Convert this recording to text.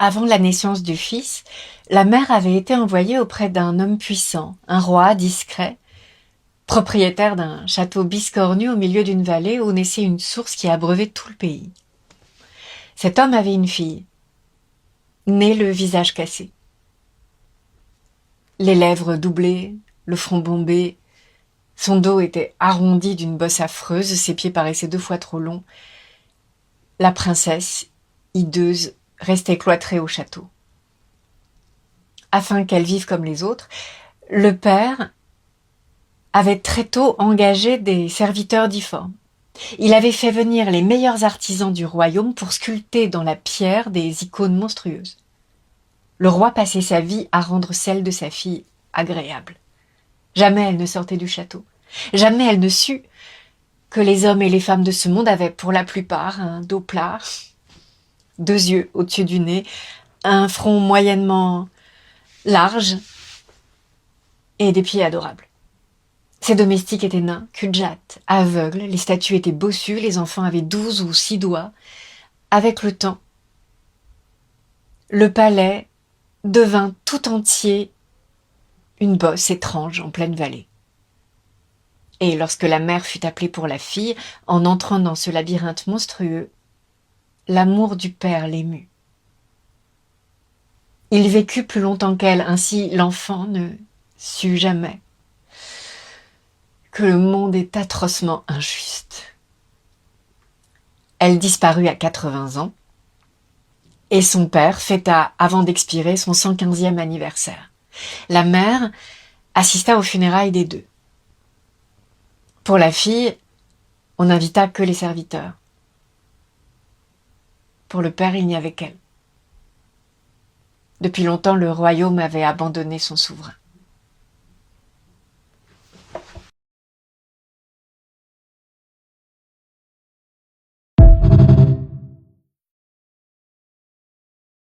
Avant la naissance du fils, la mère avait été envoyée auprès d'un homme puissant, un roi discret, propriétaire d'un château biscornu au milieu d'une vallée où naissait une source qui abreuvait tout le pays. Cet homme avait une fille, née le visage cassé. Les lèvres doublées, le front bombé, son dos était arrondi d'une bosse affreuse, ses pieds paraissaient 2 fois trop longs. La princesse, hideuse, restait cloîtrée au château. Afin qu'elle vive comme les autres, le père avait très tôt engagé des serviteurs difformes. Il avait fait venir les meilleurs artisans du royaume pour sculpter dans la pierre des icônes monstrueuses. Le roi passait sa vie à rendre celle de sa fille agréable. Jamais elle ne sortait du château. Jamais elle ne sut que les hommes et les femmes de ce monde avaient pour la plupart un dos plat, 2 yeux au-dessus du nez, un front moyennement large et des pieds adorables. Ces domestiques étaient nains, cul-de-jatte, aveugles, les statues étaient bossues, les enfants avaient 12 ou 6 doigts. Avec le temps, le palais devint tout entier une bosse étrange en pleine vallée. Et lorsque la mère fut appelée pour la fille, en entrant dans ce labyrinthe monstrueux, l'amour du père l'émut. Il vécut plus longtemps qu'elle, ainsi l'enfant ne sut jamais que le monde est atrocement injuste. Elle disparut à 80 ans, et son père fêta, avant d'expirer, son 115e anniversaire. La mère assista aux funérailles des 2. Pour la fille, on n'invita que les serviteurs. Pour le père, il n'y avait qu'elle. Depuis longtemps, le royaume avait abandonné son souverain.